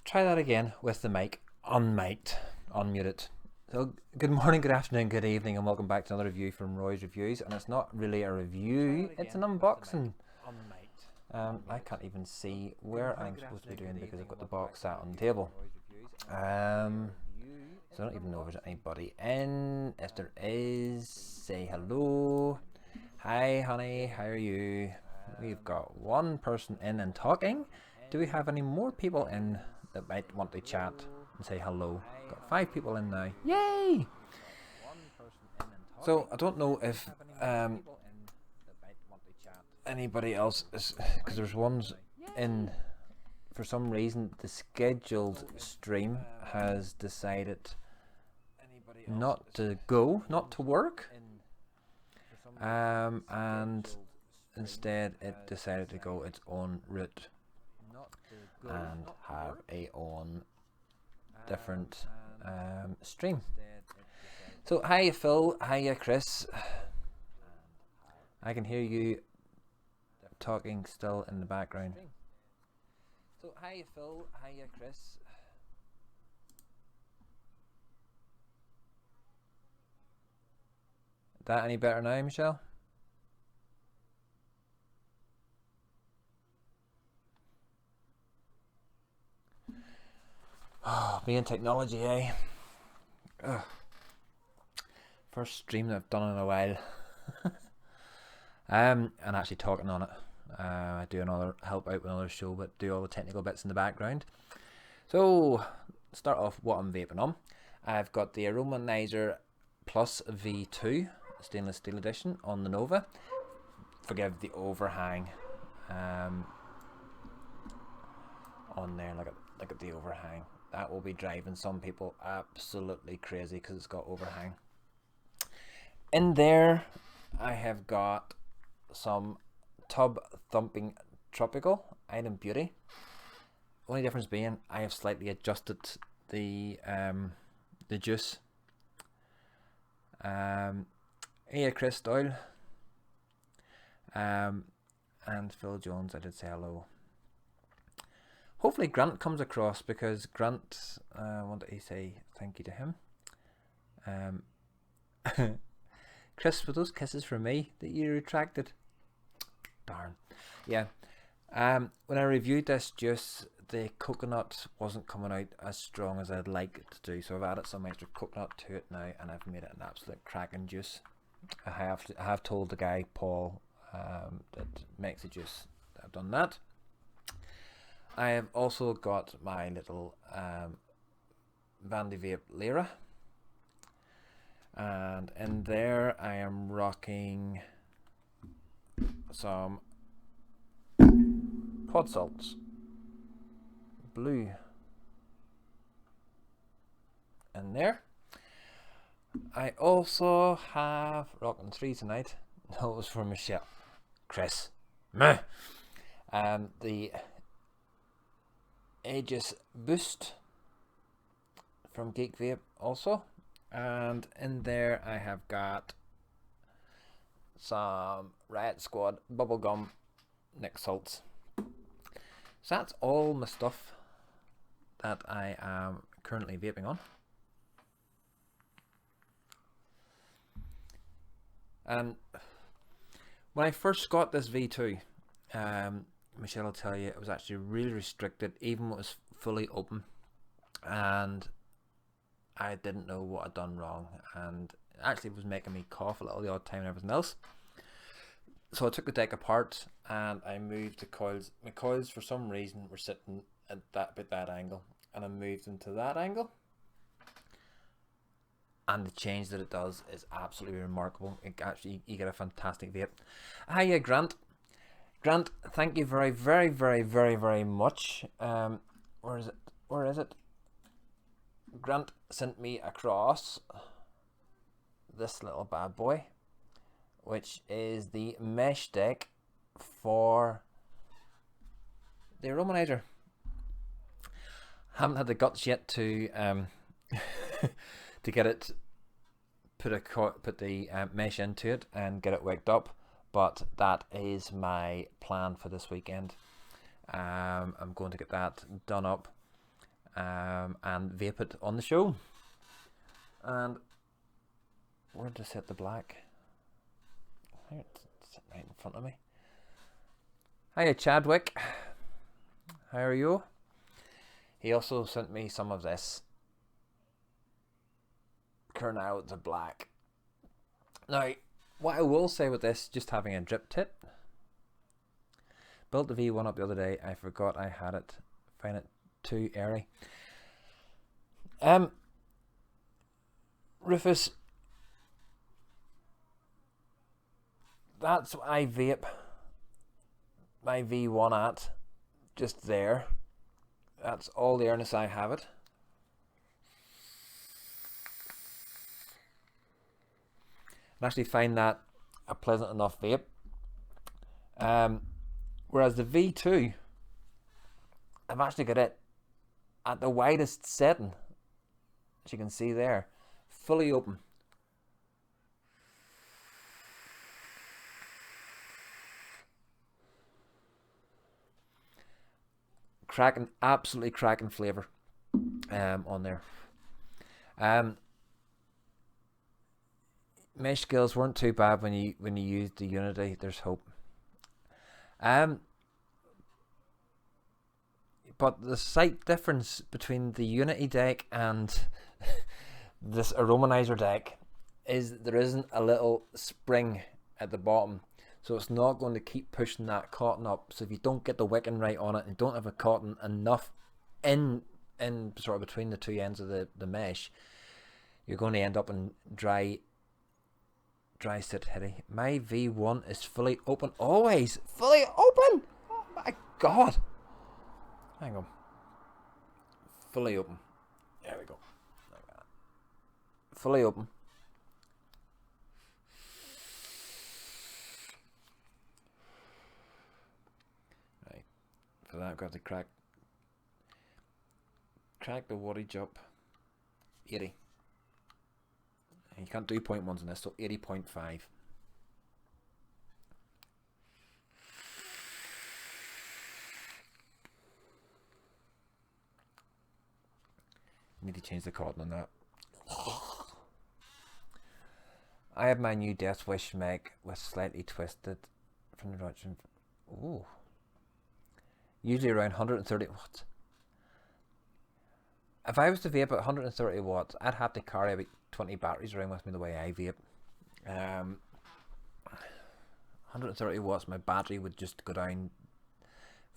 try that again with the mic unmiked, unmuted. So, good morning, good afternoon, good evening, and welcome back to another review from Roy's Reviews. And it's not really a review, it's an unboxing. I can't even see where I'm supposed to be doing because I've got the box sat on the table. So I don't even know if there's anybody in. If there is, say hello. Hi, honey, how are you? We've got one person in and talking. Do we have any more people in that might want to chat and say hello? Got 5 people in now. Yay! So I don't know if anybody else is, because there's ones in. For some reason, the scheduled stream has decided not to go, not to work, and instead it decided to go its own route and have a own different stream. So hi Phil, hiya Chris. I can hear you talking still in the background. So hi Phil, hiya Chris. That any better now, Michelle? Oh, being technology, eh? Ugh. First stream that I've done in a while. And actually talking on it. I do help out with another show, but do all the technical bits in the background. So, start off what I'm vaping on. I've got the Aromanizer Plus V2 stainless steel edition on the Nova. Forgive the overhang on there. Look at the overhang. That will be driving some people absolutely crazy because it's got overhang. In there, I have got some Tub Thumping Tropical Item Beauty. Only difference being I have slightly adjusted the juice. Hey Chris Doyle. And Phil Jones, I did say hello. Hopefully Grant comes across because Grant, what did he say? Thank you to him. Chris, for those kisses from me that you retracted. Darn. Yeah. When I reviewed this juice, the coconut wasn't coming out as strong as I'd like it to do, so I've added some extra coconut to it now, and I've made it an absolute cracking juice. I have told the guy Paul that makes the juice that I've done that. I have also got my little Vandy Vape Lyra, and in there I am rocking some pod salts, blue in there. I also have rocking 3 tonight. No, it was for Michelle. Chris. Meh. The Aegis Boost from Geek Vape also. And in there I have got some Riot Squad bubblegum Nick salts. So that's all my stuff that I am currently vaping on. And when I first got this V2, Michelle will tell you it was actually really restricted, even when it was fully open, and I didn't know what I'd done wrong, and it actually was making me cough a little the odd time and everything else. So I took the deck apart and I moved the coils. My coils for some reason were sitting at that angle, and I moved them to that angle, and the change that it does is absolutely remarkable. You get a fantastic vape. Hiya Grant. Grant, thank you very, very, very, very, very much. Where is it? Grant sent me across this little bad boy, which is the mesh deck for the Aromanizer. Haven't had the guts yet to to get it, put the mesh into it and get it wicked up, but that is my plan for this weekend. I'm going to get that done up and vape it on the show. And where did I set the black? It's sitting right in front of me. Hiya, Chadwick. How are you? He also sent me some of this Kernel to black. Now, what I will say with this, just having a drip tip. Built the V1 up the other day. I forgot I had it. Find it too airy. Rufus, that's what I vape my V1 at. Just there. That's all the airness I have it. I actually find that a pleasant enough vape. Whereas the V2, I've actually got it at the widest setting, as you can see there, fully open. Cracking, absolutely cracking flavour on there. Mesh skills weren't too bad when you used the Unity. There's hope. But the slight difference between the Unity deck and this Aromanizer deck is there isn't a little spring at the bottom, so it's not going to keep pushing that cotton up. So if you don't get the wicking right on it and don't have a cotton enough in sort of between the two ends of the mesh, you're going to end up in dry sit hitty. My V1 is fully open, always fully open. Oh my god. Hang on. Fully open. There we go. Like that. Fully open. Right. For that I've got to crack the wattage up. 80. And you can't do 0.1s in this, so 80.5. Need to change the cotton on that. I have my new Death Wish meg with slightly twisted from the direction. Ooh. Usually around 130 watts. If I was to vape at 130 watts, I'd have to carry about 20 batteries around with me the way I vape. 130 watts, my battery would just go down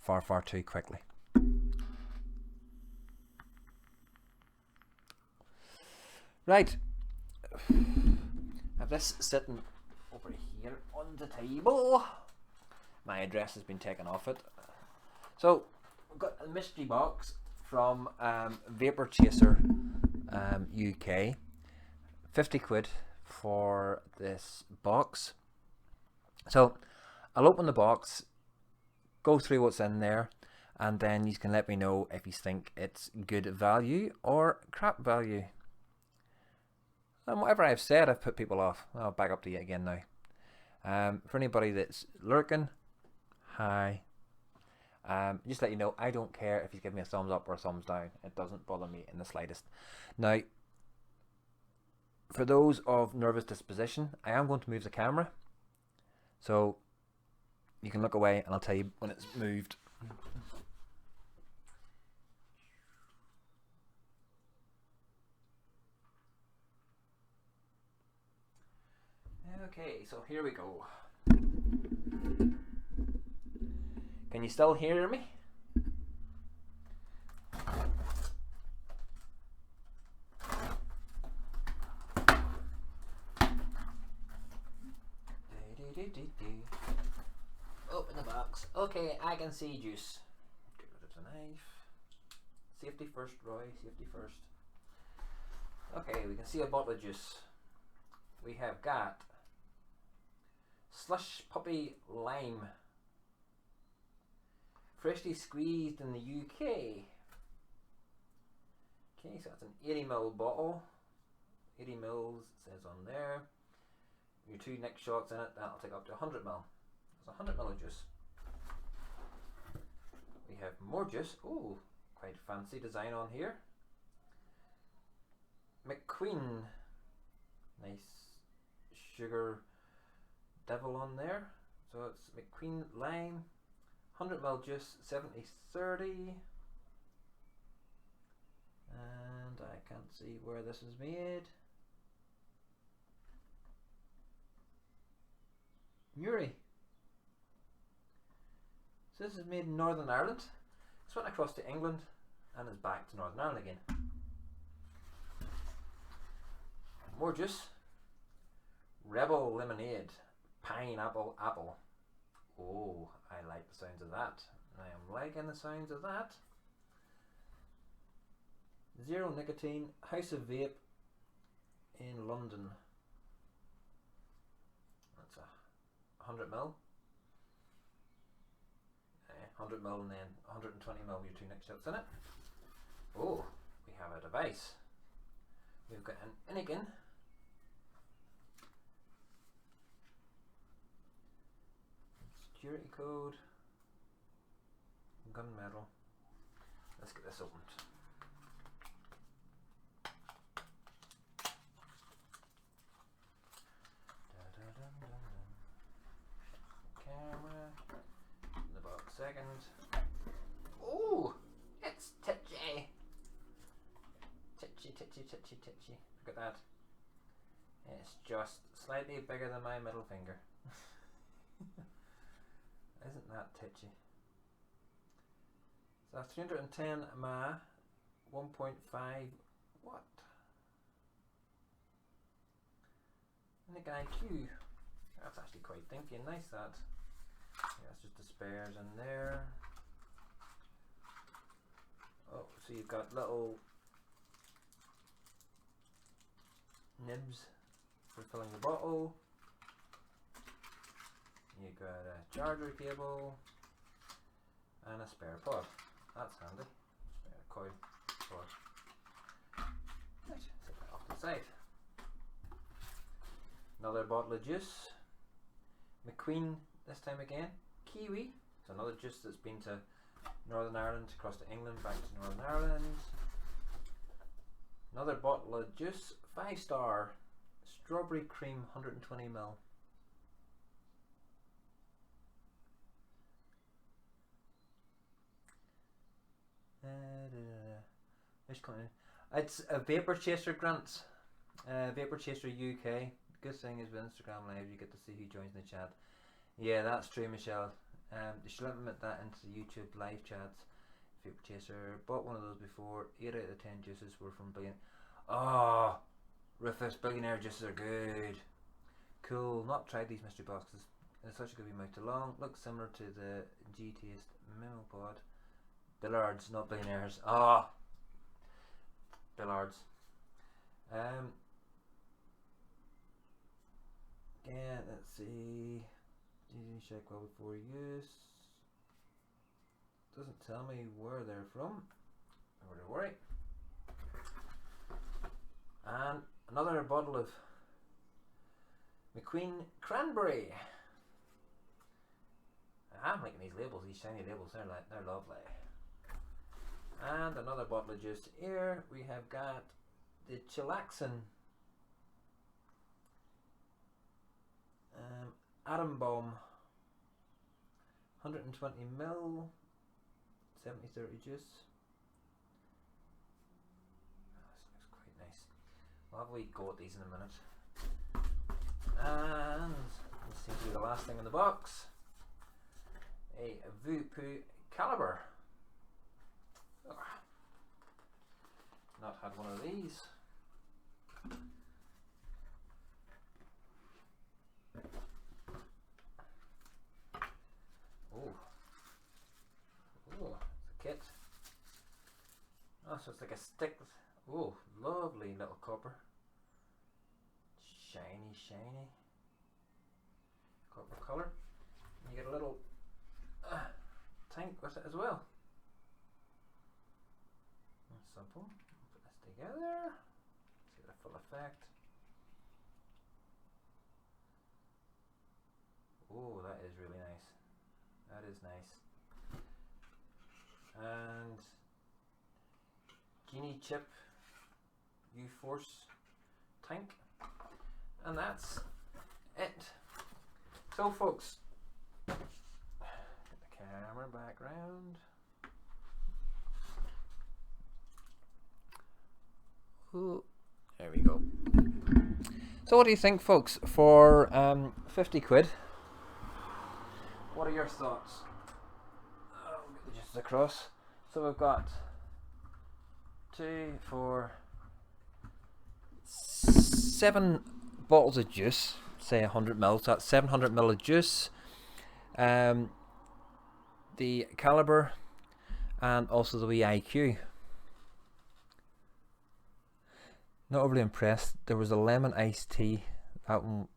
far, far too quickly. Right. I have this sitting over here on the table. My address has been taken off it. So, we've got a mystery box from Vapor Chaser UK. 50 quid for this box. So, I'll open the box, go through what's in there, and then you can let me know if you think it's good value or crap value. And whatever I've said, I've put people off. I'll back up to you again now. For anybody that's lurking, hi. Just let you know, I don't care if you give me a thumbs up or a thumbs down. It doesn't bother me in the slightest. Now, for those of nervous disposition, I am going to move the camera. So, you can look away and I'll tell you when it's moved. Okay, so here we go. Can you still hear me? Open the box. Okay, I can see juice. Get rid of the knife. Safety first, Roy. Safety first. Okay, we can see a bottle of juice. We have got Slush Puppy Lime, freshly squeezed in the UK. Okay, so that's an 80ml bottle. 80 mils, it says on there. Your 2 neck shots in it, that'll take up to 100ml. That's 100ml of juice. We have more juice. Oh, Quite fancy design on here. McQueen, nice sugar devil on there. So it's McQueen lime, 100ml juice, 70/30. And I can't see where this is made. Newry. So this is made in Northern Ireland. It's went across to England and is back to Northern Ireland again. More juice. Rebel lemonade, pineapple apple. Oh, I like the sounds of that. I am liking the sounds of that. Zero nicotine, House of Vape in London. That's a 100ml. 100ml and then 120ml with your 2 next shots in it. Oh, we have a device. We've got an Innigan. Security code. Gunmetal. Let's get this opened. Camera. In about a second. Oh, it's titchy. Titchy. Look at that. It's just slightly bigger than my middle finger. Isn't that titchy? So 310 mAh, 1.5 watt. Innigan IQ. That's actually quite thinky and nice, that. Yeah, it's just the spares in there. Oh, so you've got little nibs for filling the bottle. You've got a charger cable and a spare pod. That's handy. Spare coil pod. Right, take that off to the side. Another bottle of juice. McQueen this time again. Kiwi. It's another juice that's been to Northern Ireland, across to England, back to Northern Ireland. Another bottle of juice. 5-star. Strawberry cream, 120ml. It's a Vapor Chaser grant. Vapor Chaser UK. Good thing is with Instagram Live you get to see who joins the chat. Yeah, that's true, Michelle. They should implement that into YouTube live chats. Vapor Chaser, bought one of those before. 8 out of the 10 juices were from Billionaire. Oh, Rufus, Billionaire juices are good. Cool. Not tried these mystery boxes. It's such a good wee mouth to long. Looks similar to the G-Taste Memo Pod. Billards, not Billionaires. Ah, Billards. Yeah, let's see. Check well before use. Doesn't tell me where they're from. Never to worry. And another bottle of McQueen Cranberry. I'm liking these labels, these shiny labels. They're lovely. And another bottle of juice here. We have got the Chillaxin Atom Bomb, 120ml, 70/30 juice. Oh, this looks quite nice. We'll have a wee go at these in a minute. And this seems to be the last thing in the box. A Voopoo Caliber. Oh, not had one of these. Oh, it's a kit. Oh, so it's like a stick. Oh, lovely little copper. Shiny copper colour. And you get a little tank with it as well. That's simple. Put this together. See the full effect. Oh, that is really nice. That is nice. And Genie chip U-Force tank, and that's it. So folks, get the camera back round. Ooh, there we go. So what do you think, folks, for 50 quid? What are your thoughts? Oh, get just across. So we've got 2, 4, 7 bottles of juice, say 100 ml, so that's 700 ml of juice, the caliber, and also the wee IQ. Not overly impressed. There was a lemon iced tea. That one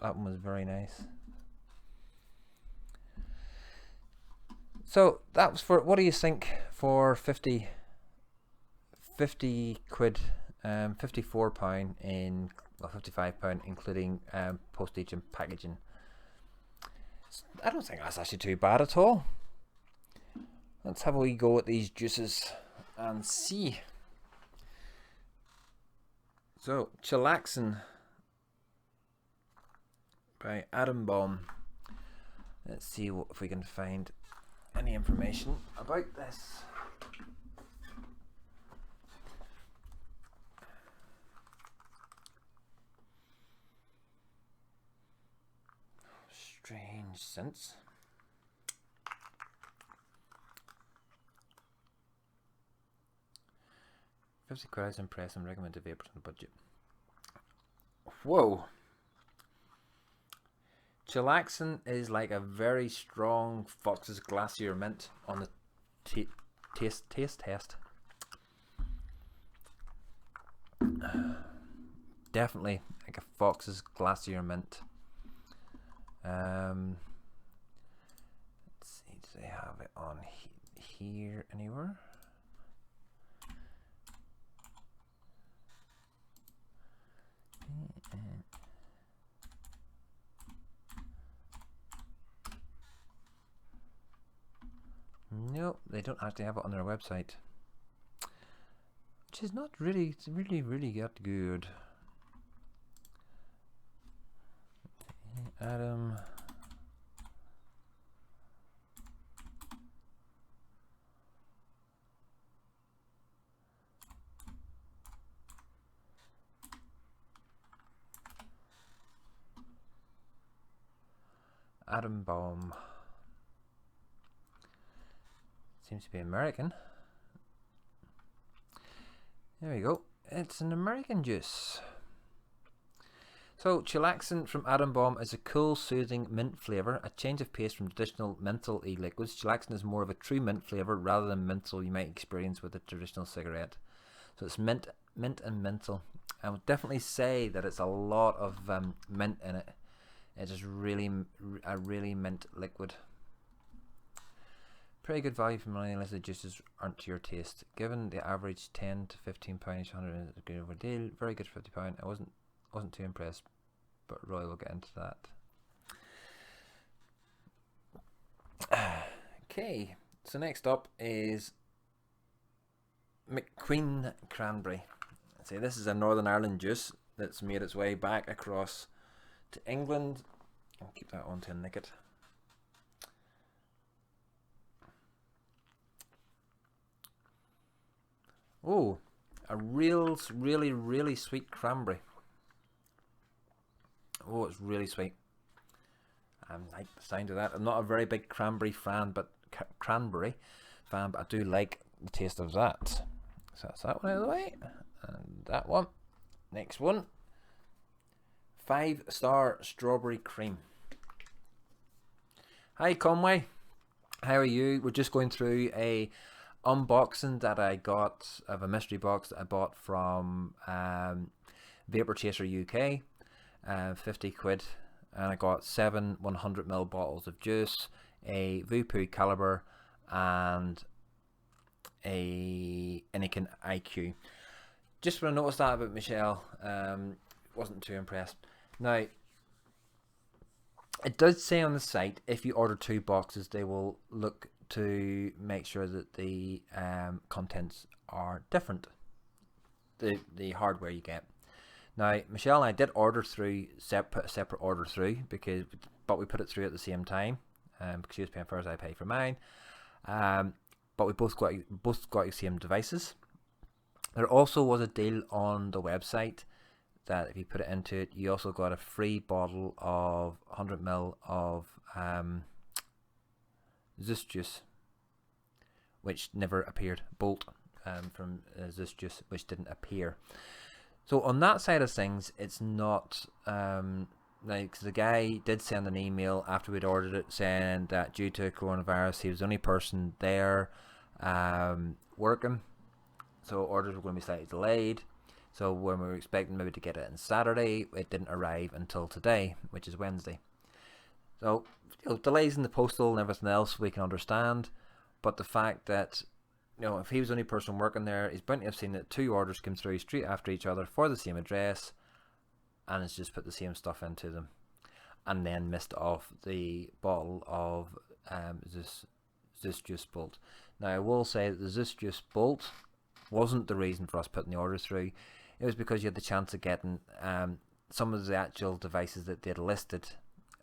was very nice. So that was for, what do you think for 50 quid, £54 in, well, £55 including postage and packaging. I don't think that's actually too bad at all. Let's have a wee go at these juices and see. So, Chillaxin by Atom Bomb. Let's see if we can find any information about this. Strange scents. £50 crowds impress and recommended vapors on the budget. Whoa. Chillaxin is like a very strong Fox's Glacier Mint on the taste test. Definitely like a Fox's Glacier Mint. Let's see, do they have it on here anywhere? Nope, they don't actually have it on their website, which is not really, it's really that good. Adam. Atom Bomb. Seems to be American. There we go. It's an American juice. So, Chillaxin from Atom Bomb is a cool, soothing mint flavour, a change of pace from traditional menthol e-liquids. Chillaxin is more of a true mint flavour rather than menthol you might experience with a traditional cigarette. So it's mint and menthol. I would definitely say that it's a lot of mint in it. It is really a really mint liquid. Pretty good value for money unless the juices aren't to your taste. Given the average £10 to £15 each 100 is a good over deal. Very good for £50. I wasn't too impressed, but Roy will get into that. Okay, so next up is McQueen Cranberry. See, this is a Northern Ireland juice that's made its way back across to England. I'll keep that on to nick it. Oh, a really sweet cranberry. Oh, it's really sweet. I like the sound of that. I'm not a very big cranberry fan, but I do like the taste of that. So that's that one out of the way, and that one. Next one, 5-star strawberry cream. Hi Conway, how are you? We're just going through a unboxing that I got of a mystery box that I bought from Vapor Chaser UK, 50 quid, and I got 7 100ml bottles of juice, a Vupu caliber, and a Anakin IQ. Just when I noticed that about Michelle, wasn't too impressed. Now, it does say on the site if you order 2 boxes, they will look to make sure that the contents are different. the hardware you get. Now, Michelle and I did order through, put a separate order through, but we put it through at the same time, because she was paying for hers, I pay for mine. But we both got the same devices. There also was a deal on the website that if you put it into it, you also got a free bottle of 100ml of Zeus juice, which never appeared. Bolt from Zeus juice, which didn't appear. So on that side of things, it's not like the guy did send an email after we'd ordered it saying that due to coronavirus, he was the only person there working, so orders were going to be slightly delayed. So when we were expecting maybe to get it on Saturday, it didn't arrive until today, which is Wednesday. So delays in the postal and everything else we can understand, but the fact that if he was the only person working there, he's bound to have seen that 2 orders came through straight after each other for the same address, and it's just put the same stuff into them, and then missed off the bottle of Zeus Juice Bolt. Now, I will say that the Zeus Juice Bolt wasn't the reason for us putting the orders through. It was because you had the chance of getting some of the actual devices that they had listed.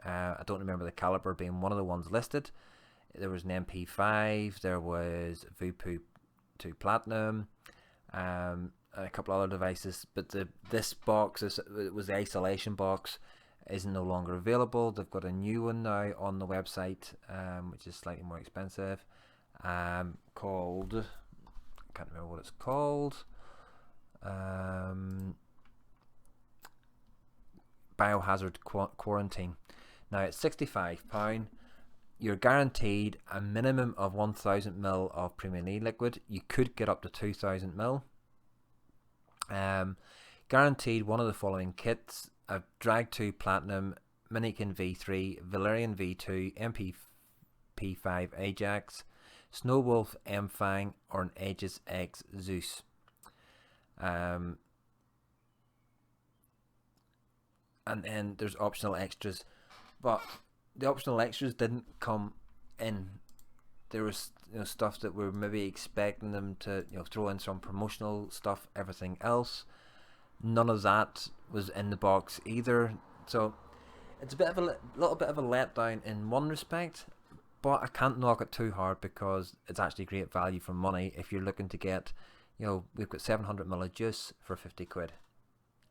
I don't remember the caliber being one of the ones listed. There was an MP5, there was Vupu 2 Platinum, and a couple other devices, but this box was the isolation box, is no longer available. They've got a new one now on the website, which is slightly more expensive, called, I can't remember what it's called, Biohazard Quarantine. Now it's £65. You're guaranteed a minimum of 1000ml of Premium E liquid. You could get up to 2000ml. Guaranteed one of the following kits: a Drag 2 Platinum, Minikin V3, Valerian V2, MP5 Ajax, Snowwolf M-Fang, or an Aegis X Zeus. And then there's optional extras, but the optional extras didn't come in. There was stuff that we're maybe expecting them to throw in, some promotional stuff, everything else. None of that was in the box either. So it's a little bit of a letdown in one respect, but I can't knock it too hard because it's actually great value for money if you're looking to get, we've got 700ml of juice for 50 quid.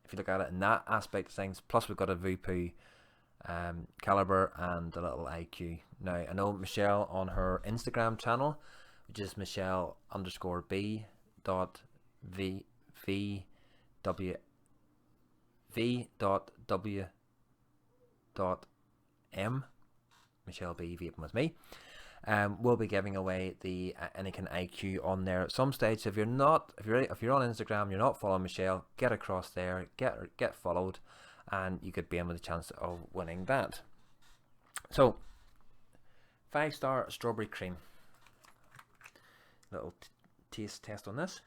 If you look at it in that aspect of things, plus we've got a Vupu caliber and a little IQ. Now, I know Michelle on her Instagram channel, which is Michelle_B.v.v.w v.w.m, Michelle B vaping with me, we'll be giving away the Anakin IQ on there at some stage. If you're on Instagram, you're not following Michelle, get across there, get followed, and you could be in with a chance of winning that. So 5-star strawberry cream. Little taste test on this.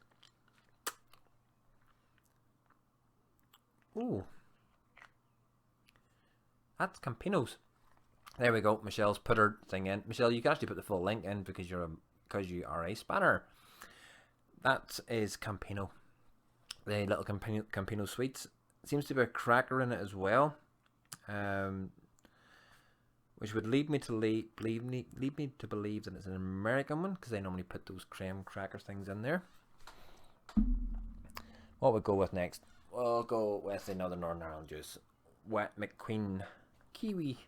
Ooh, that's Campino's. There we go. Michelle's put her thing in. Michelle, you can actually put the full link in because you are a spanner. That is Campino. The little Campino sweets. Seems to be a cracker in it as well, which would lead me to believe that it's an American one, because they normally put those cream cracker things in there. What we'll go with next? We'll go with another Northern Ireland juice, Wet McQueen Kiwi.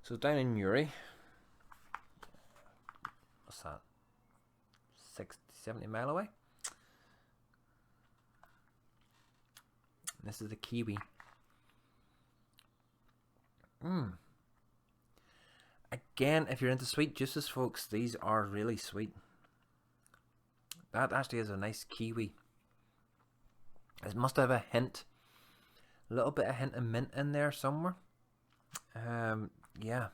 So down in Newry, what's that? 60-70 mile away. This is the kiwi. Again, if you're into sweet juices, folks, these are really sweet. That actually is a nice kiwi. It must have a little bit of mint in there somewhere. Yeah,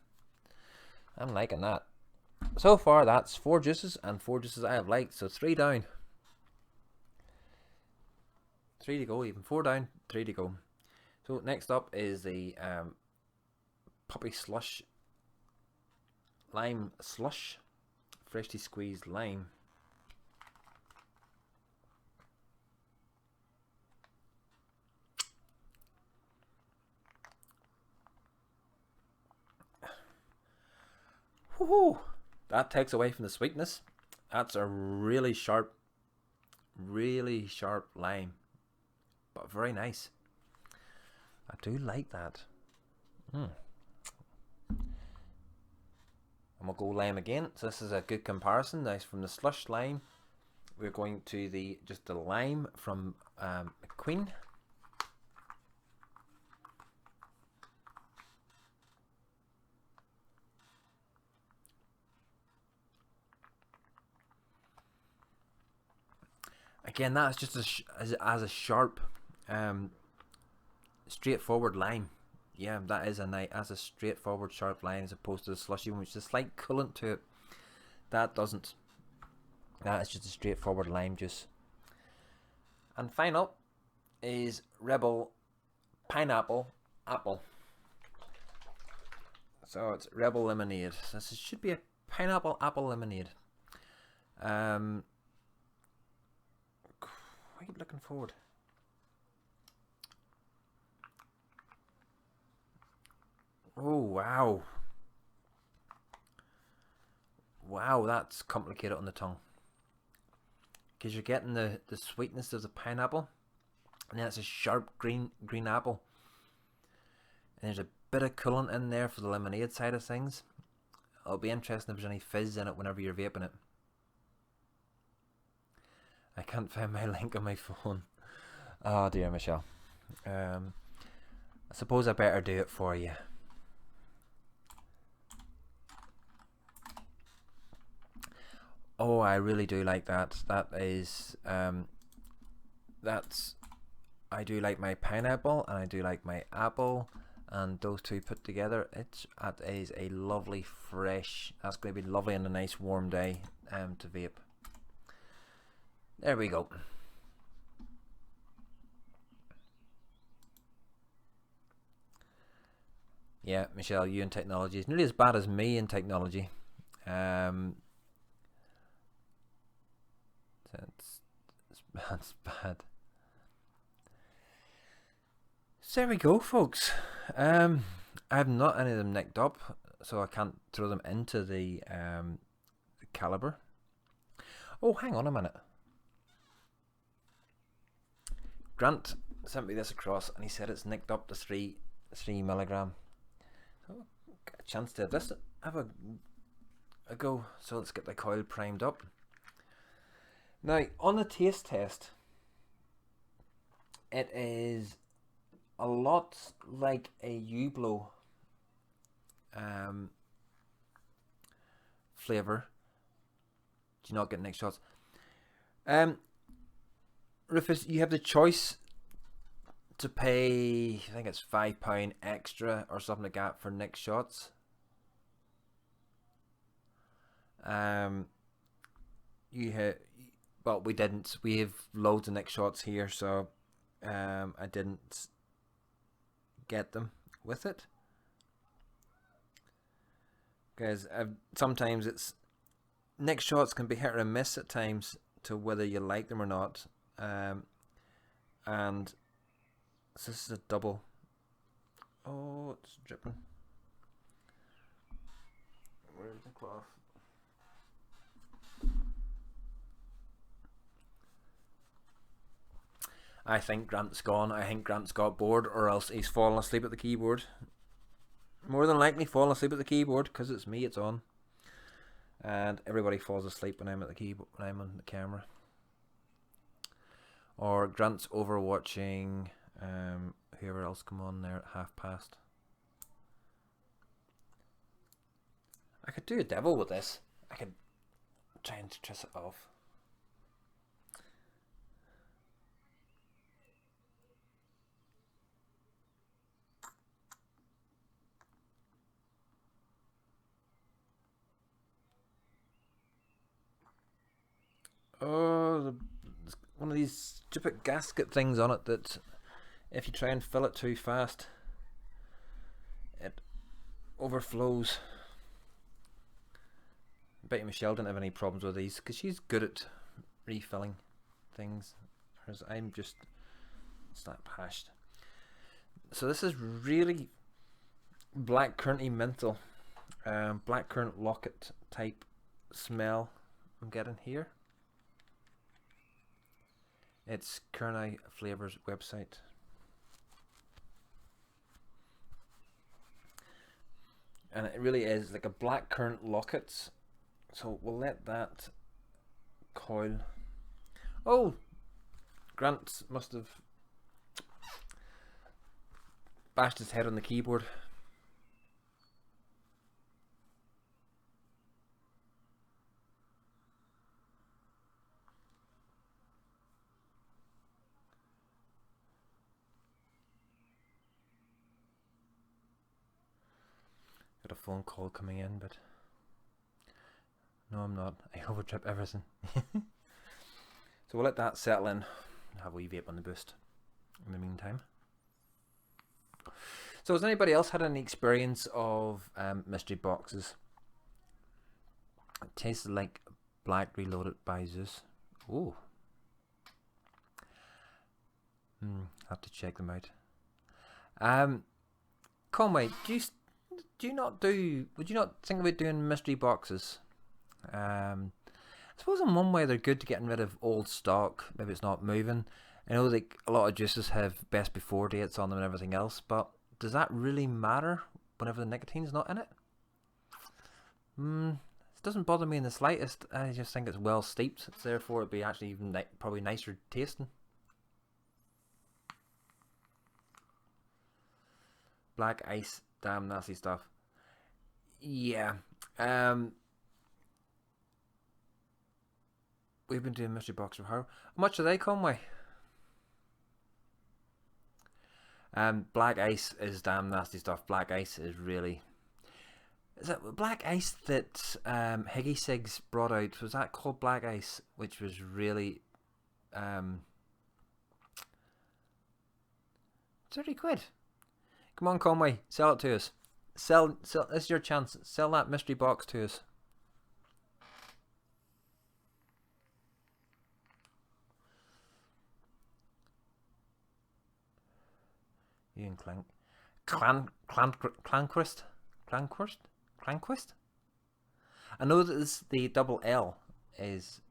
I'm liking that. So far, that's 4 juices, and 4 juices I have liked. So 3 down. 3 to go, even 4 down, 3 to go. So next up is the puppy slush, lime slush, freshly squeezed lime. Woohoo! That takes away from the sweetness. That's a really sharp lime, but very nice. I do like that. And we'll go lime again. So this is a good comparison. Nice from the slush lime. We're going to the lime from McQueen. Again, that's just as a sharp, straightforward lime. Yeah, that is as a straightforward sharp lime as opposed to the slushy one, which is a slight coolant to it. That doesn't. That is just a straightforward lime juice. And final is Rebel Pineapple Apple. So it's Rebel Lemonade. This should be a pineapple apple lemonade. I keep looking forward. Oh wow. Wow, that's complicated on the tongue. Because you're getting the sweetness of the pineapple, and then it's a sharp green apple. And there's a bit of coolant in there for the lemonade side of things. It'll be interesting if there's any fizz in it whenever you're vaping it. I can't find my link on my phone. Oh dear, Michelle. I suppose I better do it for you. Oh, I really do like that. That is, that's, I do like my pineapple and I do like my apple, and those two put together, that is a lovely fresh. That's going to be lovely on a nice warm day to vape. There we go. Yeah, Michelle, you in technology is nearly as bad as me in technology. That's bad. So there we go, folks. I have not any of them nicked up, so I can't throw them into the caliber. Oh, hang on a minute. Grant sent me this across, and he said it's nicked up to 3 milligram. So get a chance to have a go. So let's get the coil primed up. Now on the taste test, it is a lot like a Hublot flavor. Do you not get next shots? Rufus, you have the choice to pay, I think it's £5 extra or something like that for next shots. Well, we didn't. We have loads of next shots here, so I didn't get them with it, because sometimes it's next shots can be hit or miss at times to whether you like them or not. And so this is a double. Oh, it's dripping. Where's the cloth? I think Grant's gone. I think Grant's got bored, or else he's fallen asleep at the keyboard. More than likely falling asleep at the keyboard, because it's me, it's on. And everybody falls asleep when I'm at the keyboard, when I'm on the camera. Or Grant's over watching whoever else come on there at past. I could do a devil with this. I could try and triss it off. Oh, one of these stupid gasket things on it that if you try and fill it too fast, it overflows. I bet you Michelle didn't have any problems with these, because she's good at refilling things, whereas I'm just slap hashed. So this is really black curranty menthol. Blackcurrant locket type smell I'm getting here. It's Kernai Flavors website. And it really is like a blackcurrant locket. So we'll let that coil. Oh, Grant must have bashed his head on the keyboard. Got a phone call coming in, but no, I'm not. I overtrip everything. So we'll let that settle in. Have a wee vape on the boost in the meantime. So has anybody else had any experience of mystery boxes? It tastes like black reloaded by Zeus. Ooh. Have to check them out. Conway, would you not think about doing mystery boxes? I suppose in one way they're good to getting rid of old stock. Maybe it's not moving. I know like a lot of juices have best before dates on them and everything else, but does that really matter whenever the nicotine's not in it? It doesn't bother me in the slightest. I just think it's well steeped, therefore it'd be actually even probably nicer tasting. Black ice, damn nasty stuff. Yeah. We've been doing mystery box for how much do they come with? Black ice is damn nasty stuff. Black ice is really. Is it black ice that Higgy Sigs brought out? Was that called black ice? Which was really 30 quid. Come on, Conway, sell it to us. Sell. This is your chance. Sell that mystery box to us. Ian Clanquist. I know that the double L is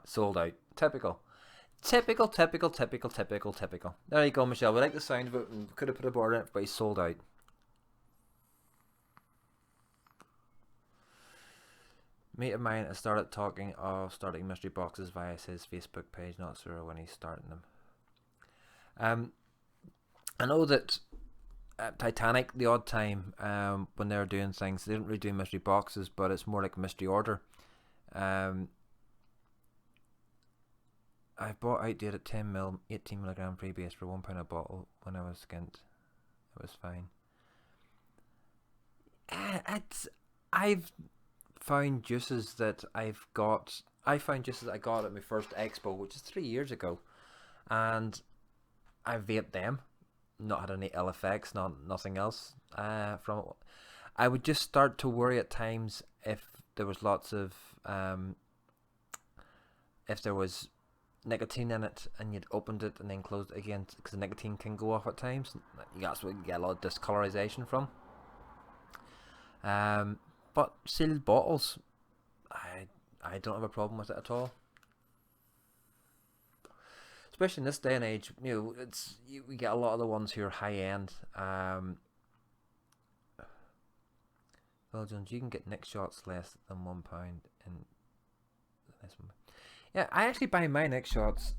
sold out. Typical. There you go, Michelle. We like the sound of it and could have put a board in it, but he's sold out. Mate of mine has started talking of starting mystery boxes via his Facebook page. Not sure when he's starting them. I know that Titanic, the odd time, when they're doing things, they don't really do mystery boxes, but it's more like mystery order. I bought outdated 10ml 18mg freebase for £1 a bottle when I was skint. It was fine. I've found juices that I got at my first expo, which is 3 years ago, and I vaped them. Not had any ill effects, nothing else from it. I would just start to worry at times if there was lots of if there was nicotine in it and you'd opened it and then closed it again, because the nicotine can go off at times. That's what you get a lot of discolorization from. But sealed bottles, I don't have a problem with it at all. Especially in this day and age, we get a lot of the ones who are high end. Well, Jones, you can get Nick shots less than £1 in this one. Yeah, I actually buy my Nick shots.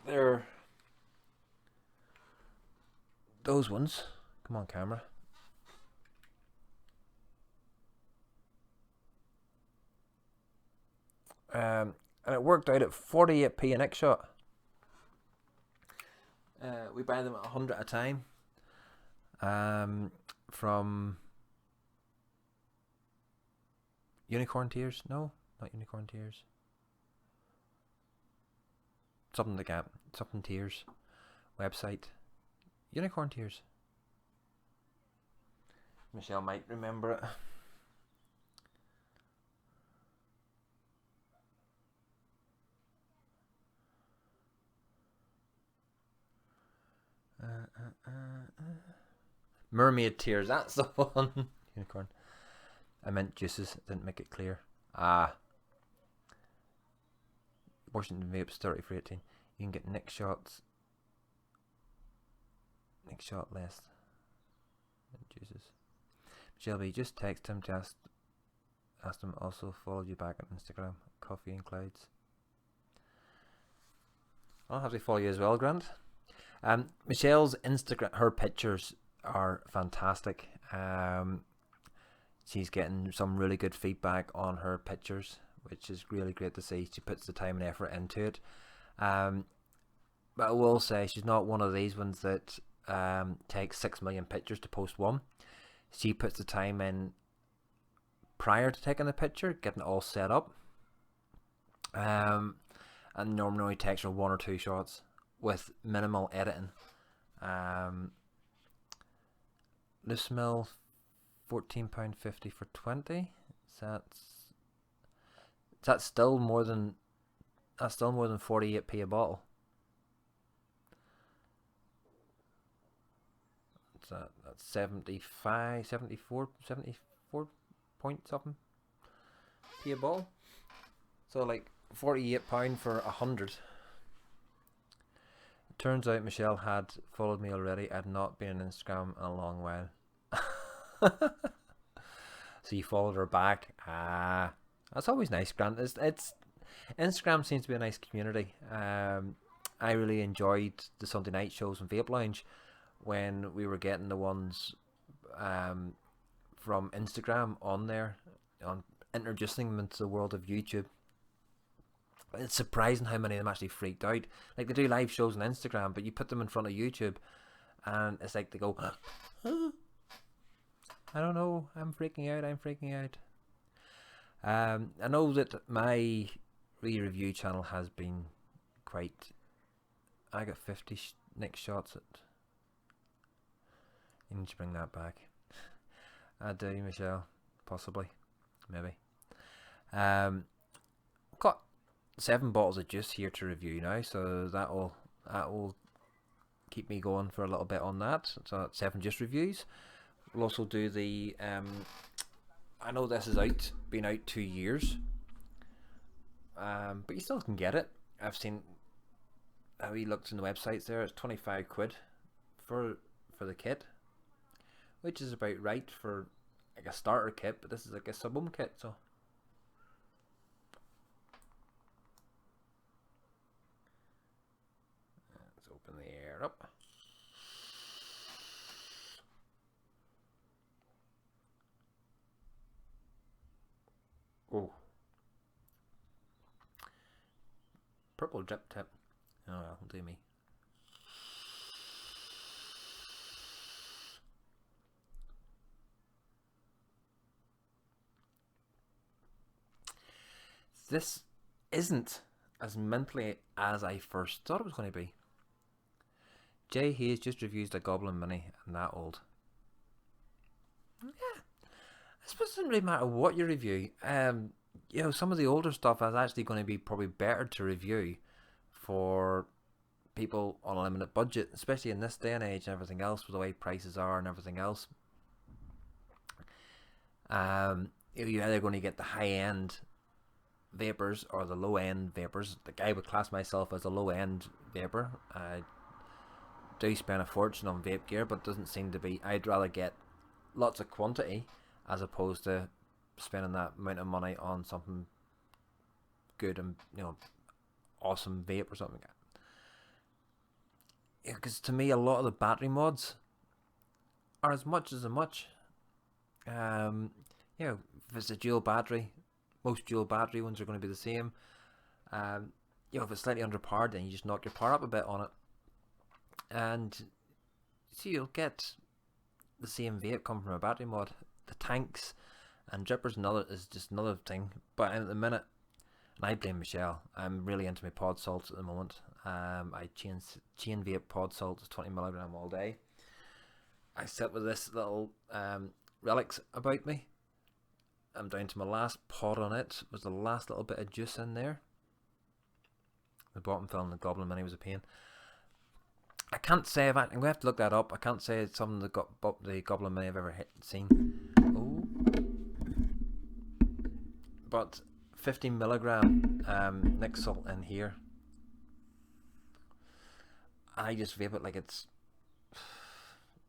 They're those ones. Come on, camera. And it worked out at 48p a Nick shot. We buy them at 100 a time. From Unicorn Tears? No, not Unicorn Tears. Something like that. Something Tears website. Unicorn Tears. Michelle might remember it. Mermaid tears, that's the one. Unicorn. I meant juices, didn't make it clear. Washington Vapes 30 for 18. You can get Nick shots. Nick shot less. Juices. Shelby, just text him to ask him also followed you back on Instagram. Coffee and Clouds. I'll have to follow you as well, Grant. Michelle's Instagram, her pictures are fantastic. She's getting some really good feedback on her pictures, which is really great to see. She puts the time and effort into it. But I will say she's not one of these ones that takes 6 million pictures to post one. She puts the time in prior to taking the picture, getting it all set up. And normally takes her 1 or 2 shots with minimal editing. Loose mill, £14.50 for 20. That's still more than 48p a bottle. That's 74 point something p a bottle. So like £48 for 100. It turns out Michelle had followed me already. I'd not been on Instagram in a long while. So you followed her back. That's always nice, Grant. It's Instagram seems to be a nice community. I really enjoyed the Sunday night shows on Vape Lounge when we were getting the ones from Instagram on there, on introducing them into the world of YouTube. It's surprising how many of them actually freaked out. Like, they do live shows on Instagram, but you put them in front of YouTube and it's like they go, I don't know, I'm freaking out. I know that my re-review channel has been quite... I got 50 Nick shots at... You need to bring that back. I do, Michelle. Possibly. Maybe. Got 7 bottles of juice here to review now, so that will keep me going for a little bit on that. So that's 7 juice reviews. We'll also do the I know this is been out 2 years, but you still can get it. I've seen how he looked in the websites there. It's 25 quid for the kit, which is about right for like a starter kit, but this is like a sub-home kit, so let's open the air up. Oh, purple drip tip. Oh well, do me. This isn't as mentally as I first thought it was going to be. Jay Hayes just reviews a Goblin Mini and that old. Yeah, I suppose it doesn't really matter what you review. You know, some of the older stuff is actually going to be probably better to review for people on a limited budget, especially in this day and age and everything else, with the way prices are and everything else. You're either going to get the high-end vapors or the low-end vapors. Like, I would class myself as a low-end vapor. I do spend a fortune on vape gear, but it doesn't seem to be... I'd rather get lots of quantity as opposed to spending that amount of money on something good and, you know, awesome vape or something like that. Yeah, because to me, a lot of the battery mods are as much as a much. You know, if it's a dual battery, most dual battery ones are going to be the same. You know, if it's slightly underpowered, then you just knock your power up a bit on it, and so you'll get the same vape come from a battery mod. The tanks and drippers is just another thing. But at the minute, and I blame Michelle, I'm really into my pod salts at the moment. I chain vape pod salts 20mg all day. I sit with this little relics about me. I'm down to my last pod on it. Was the last little bit of juice in there. The bottom fell and the Goblin Mini was a pain. I can't say if I'm gonna have to look that up. I can't say it's something that the Goblin Mini I've ever seen. Oh, but 15 milligram Nick salt in here. I just vape it like it's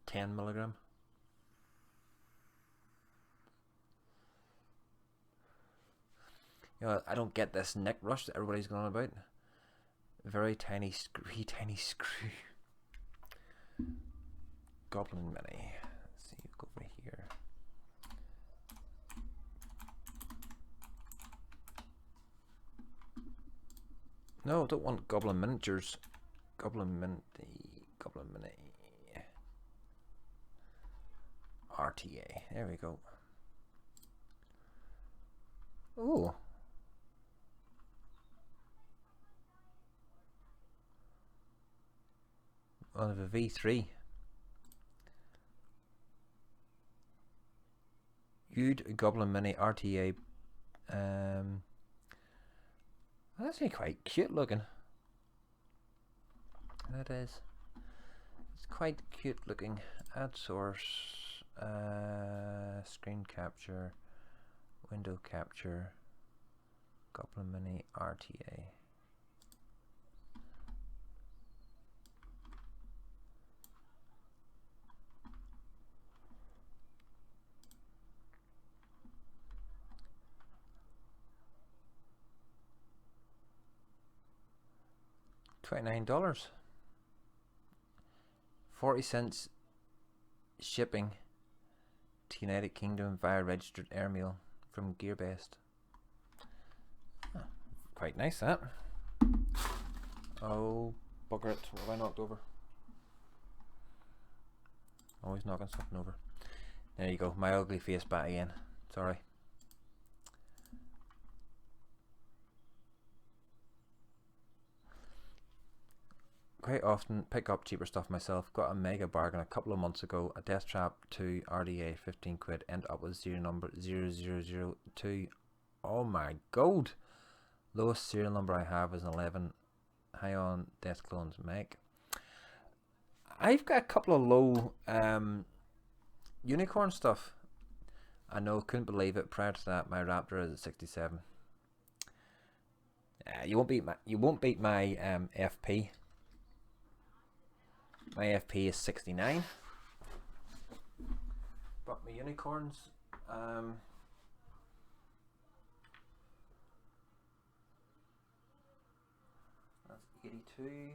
10 milligram. You know, I don't get this neck rush that everybody's going on about. Very tiny screw. Goblin Mini. Let's see, go over here. No, I don't want Goblin miniatures. Goblin Mini. RTA. There we go. Oh. One of a V3. Huge Goblin Mini RTA. That's actually quite cute looking. That is. It's quite cute looking. Add source. Screen capture. Window capture. Goblin Mini RTA. $29. 40 cents shipping to United Kingdom via registered airmail from Gearbest. Oh, quite nice that. Oh, bugger it. What have I knocked over? Always knocking something over. There you go. My ugly face back again. Sorry. Quite often pick up cheaper stuff myself. Got a mega bargain a couple of months ago. A Death Trap 2 RDA, 15 quid. End up with serial number 0002. Oh my god! Lowest serial number I have is 11. High on Death Clones Meg. I've got a couple of low unicorn stuff. I know, couldn't believe it. Prior to that, my Raptor is at 67. You won't beat my FP. My FP is 69. But my unicorns, that's 82.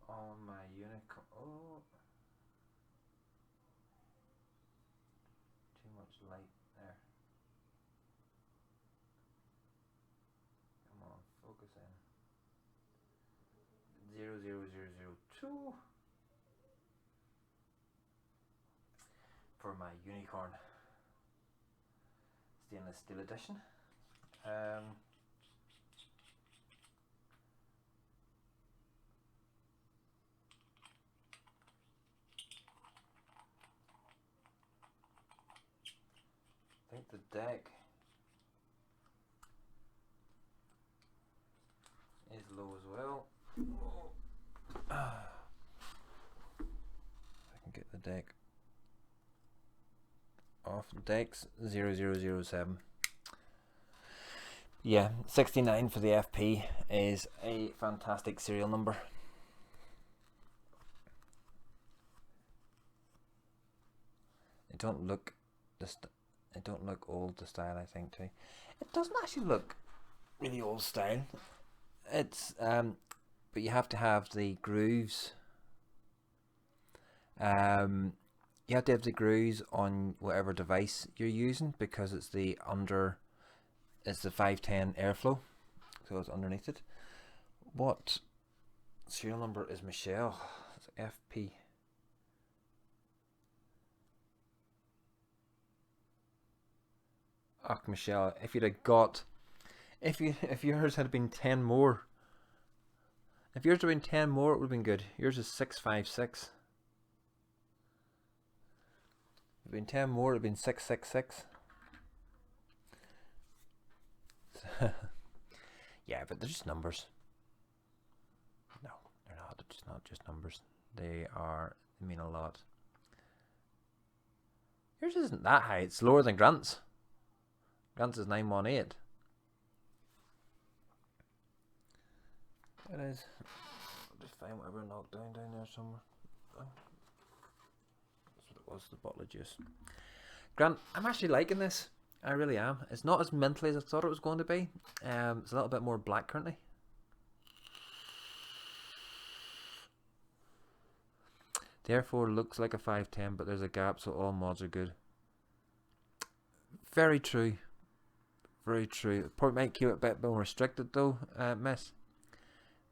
On my unicorn, oh, too much light there. Come on, focus in. 00002 for my unicorn stainless steel edition. I think the deck is low as well. I can get the deck off. The deck's 0007. Yeah, 69 for the FP is a fantastic serial number. It don't look old the style, I think too. It doesn't actually look really old style. It's but you have to have the grooves. You have to have the grooves on whatever device you're using because it's the 510 airflow, so it's underneath it. What serial number is Michelle? It's FP. Oh, Michelle, if you'd have got, if yours had been 10 more, if yours had been 10 more, it would have been good. Yours is 656. If it'd been 10 more, it'd been 666. Yeah, but they're just numbers. No, they're not. They're just not just numbers. They mean a lot. Yours isn't that high. It's lower than Grant's. Grant's is 918. It is. I'll just find whatever knocked down there somewhere. Oh. That's what it was, the bottle of juice. Grant, I'm actually liking this. I really am. It's not as mentally as I thought it was going to be. It's a little bit more black currently. Therefore looks like a 510, but there's a gap, so all mods are good. Very true. Very true. Probably might keep it a bit more restricted though, miss.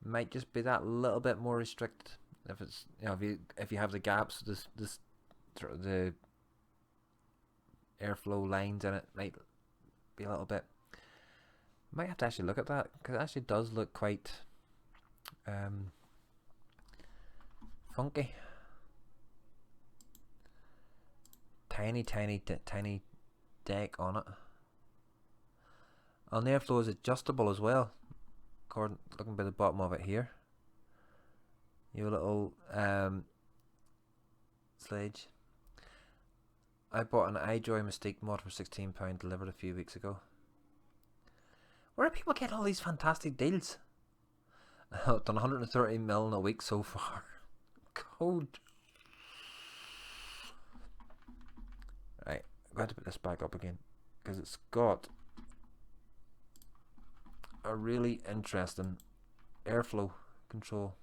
Might just be that little bit more restricted. If it's, you know, if you have the gaps, this sort of the airflow lines in it might be a little bit. Might have to actually look at that, because it actually does look quite funky. Tiny deck on it. And the airflow is adjustable as well. Looking by the bottom of it here. You have a little sledge. I bought an iJoy Mystique mod for £16 delivered a few weeks ago. Where do people get all these fantastic deals? I've done 130 mil in a week so far. Code. Right, I'm going to put this back up again because it's got a really interesting airflow control.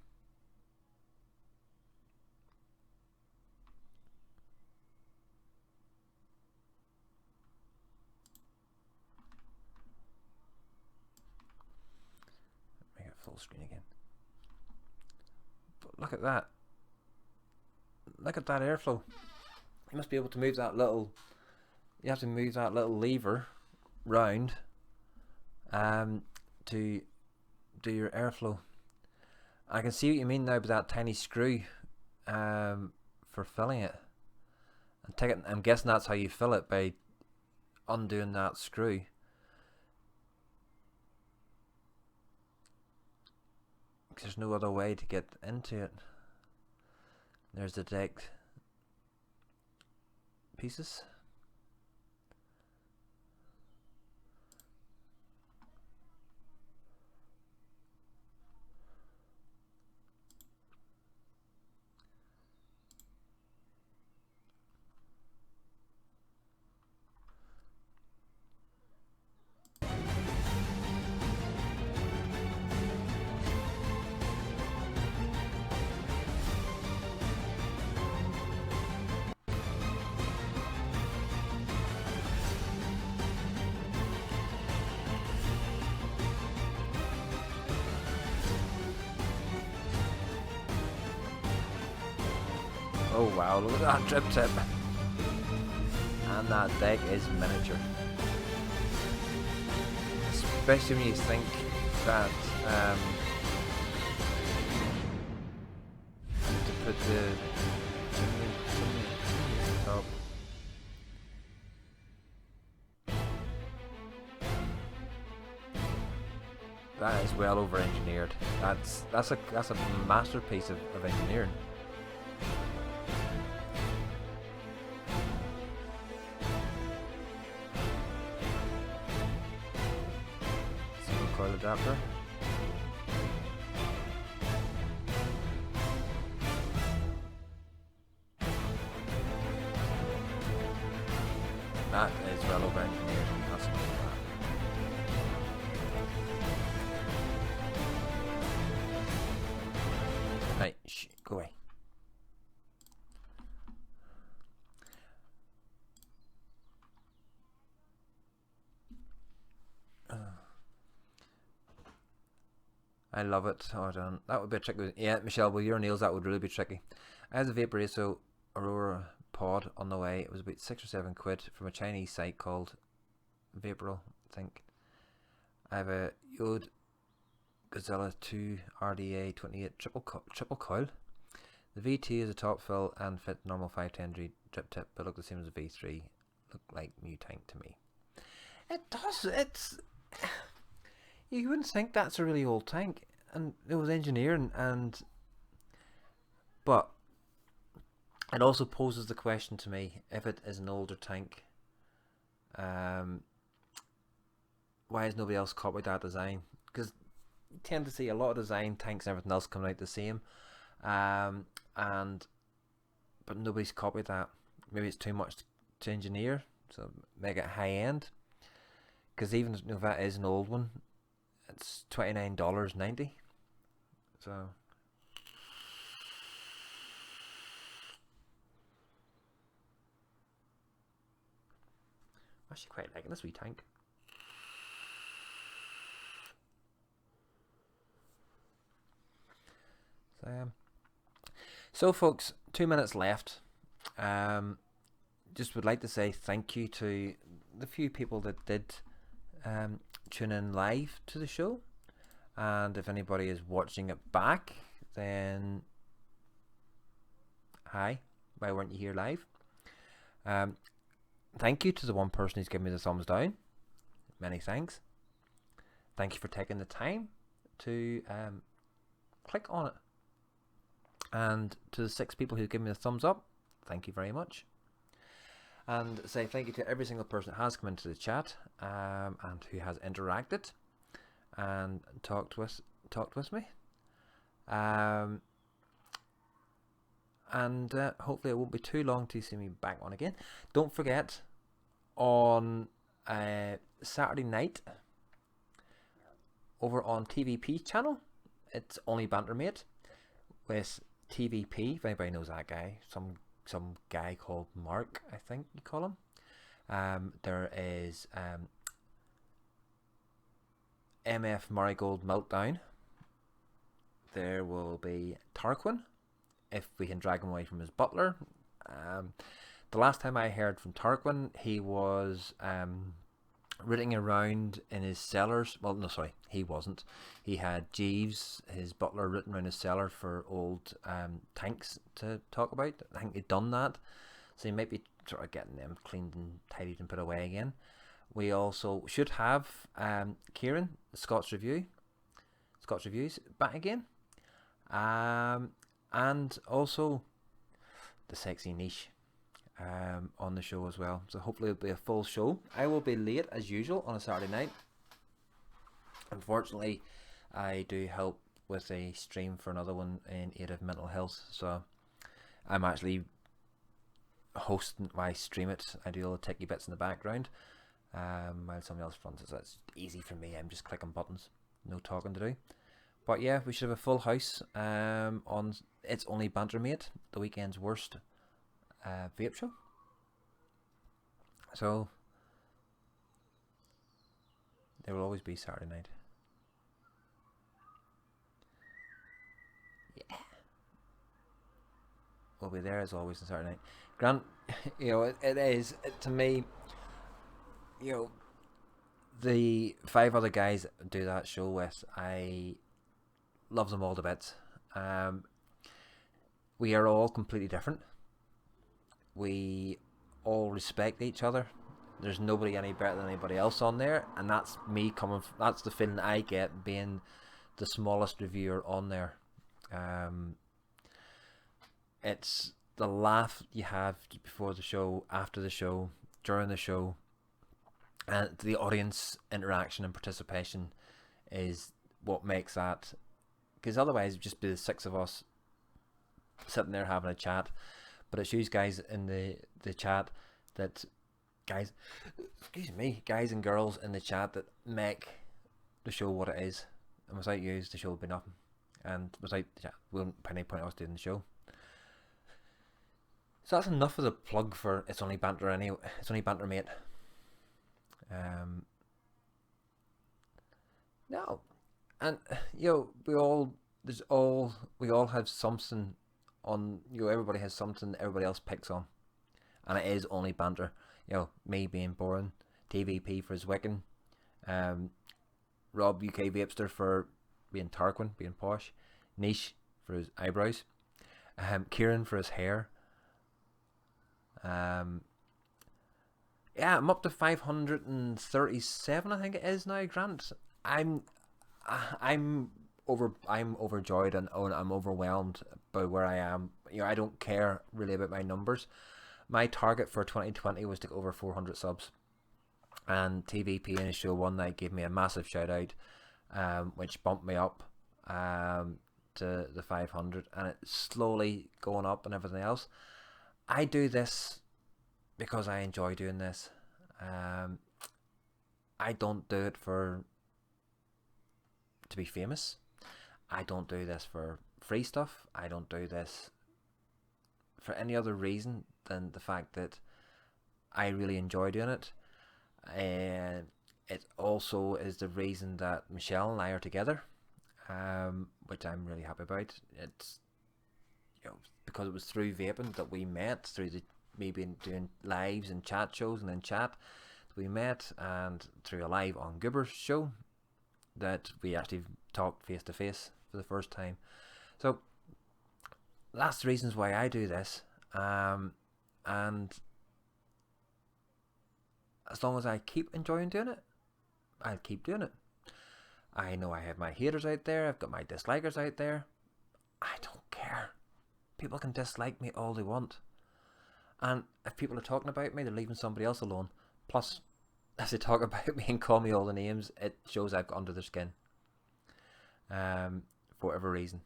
Make it full screen again. But look at that. Look at that airflow. You must be able to move that little. You have to move that little lever round to do your airflow. I can see what you mean now with that tiny screw for filling it. I'm guessing that's how you fill it, by undoing that screw. Because there's no other way to get into it. There's the decked pieces. Oh wow, look at that drip tip. And that deck is miniature. Especially when you think that to put the top. That is well over engineered. That's a masterpiece of engineering. Single coil adapter. That is well over engineered. That's right, shh, go away. I love it. Oh, damn. That would be tricky. Yeah, Michelle, with your nails, that would really be tricky. I had the Vaporazo Aurora pod on the way. It was about 6 or 7 quid from a Chinese site called Vaporal, I think. I have a Yode Gazella 2 RDA 28 triple coil. The V2 is a top fill and fit normal 510 drip tip, but look the same as a V3. Look like new tank to me. It does. It's. You wouldn't think that's a really old tank, and it was engineering, but it also poses the question to me: if it is an older tank, why has nobody else copied that design? Because you tend to see a lot of design tanks and everything else coming out the same, but nobody's copied that. Maybe it's too much to engineer, so make it high end. Because even if that is an old one, it's $29.90. So I'm actually quite liking this wee tank. So folks, 2 minutes left. Just would like to say thank you to the few people that did tune in live to the show, and if anybody is watching it back, then hi, why weren't you here live? Thank you to the one person who's given me the thumbs down. Many thanks. Thank you for taking the time to click on it. And to the 6 people who give me the thumbs up, thank you very much. And say thank you to every single person that has come into the chat and who has interacted and talked with me. And hopefully it won't be too long to see me back on again. Don't forget, on Saturday night over on TVP channel, it's Only Banter Mate with TVP, if anybody knows that guy, some guy called Mark, I think you call him. There is MF Marigold Meltdown. There will be Tarquin, if we can drag him away from his butler. The last time I heard from Tarquin, he was rooting around in his cellars. Well, no, sorry, he wasn't. He had Jeeves, his butler, rooting around his cellar for old tanks to talk about. I think he'd done that, so he might be sort of getting them cleaned and tidied and put away again. We also should have Kieran, the Scots Reviews, back again, and also the Sexy Niche on the show as well. So hopefully it'll be a full show. I will be late as usual on a Saturday night. Unfortunately, I do help with a stream for another one in aid of mental health, so I'm actually hosting. When I stream it, I do all the techie bits in the background while somebody else runs it, so that's easy for me. I'm just clicking buttons, no talking to do. But yeah, we should have a full house on It's Only Banter Mate, the weekend's worst vape show. So there will always be Saturday night. Yeah, we'll be there as always on Saturday night. Grant, it is to me, the 5 other guys that do that show with, I love them all to bits. We are all completely different. We all respect each other. There's nobody any better than anybody else on there, and that's me coming. That's the feeling I get being the smallest reviewer on there. It's the laugh you have before the show, after the show, during the show, and the audience interaction and participation is what makes that. Because otherwise it'd just be the 6 of us sitting there having a chat. But it's you guys in the chat that guys and girls in the chat that make the show what it is. And without you, the show would be nothing. And without the chat, we wouldn't put any point us doing the show. So that's enough of the plug for It's Only Banter anyway. It's Only Banter Mate. No. And we all have something on, everybody has something that everybody else picks on, and it is only banter. Me being boring, TVP for his wicking, Rob UK Vapester for being Tarquin, being posh, Niche for his eyebrows, Kieran for his hair. Um, yeah, I'm up to 537. I think it is now. Grant, I'm I'm I'm overjoyed and I'm overwhelmed by where I am. I don't care really about my numbers. My target for 2020 was to go over 400 subs, and TVP in his show one night gave me a massive shout out, which bumped me up to the 500, and it's slowly going up and everything else. I do this because I enjoy doing this. Um, I don't do it to be famous. I don't do this for free stuff. I don't do this for any other reason than the fact that I really enjoy doing it. And it also is the reason that Michelle and I are together, which I'm really happy about. It's because it was through vaping that we met, through me being doing lives and chat shows and then chat we met, and through a live on Goober's show that we actually talked face to face for the first time. So that's the reasons why I do this, and as long as I keep enjoying doing it, I'll keep doing it. I know I have my haters out there, I've got my dislikers out there. I don't care. People can dislike me all they want, and if people are talking about me, they're leaving somebody else alone. Plus, if they talk about me and call me all the names, it shows I've got under their skin. For whatever reason.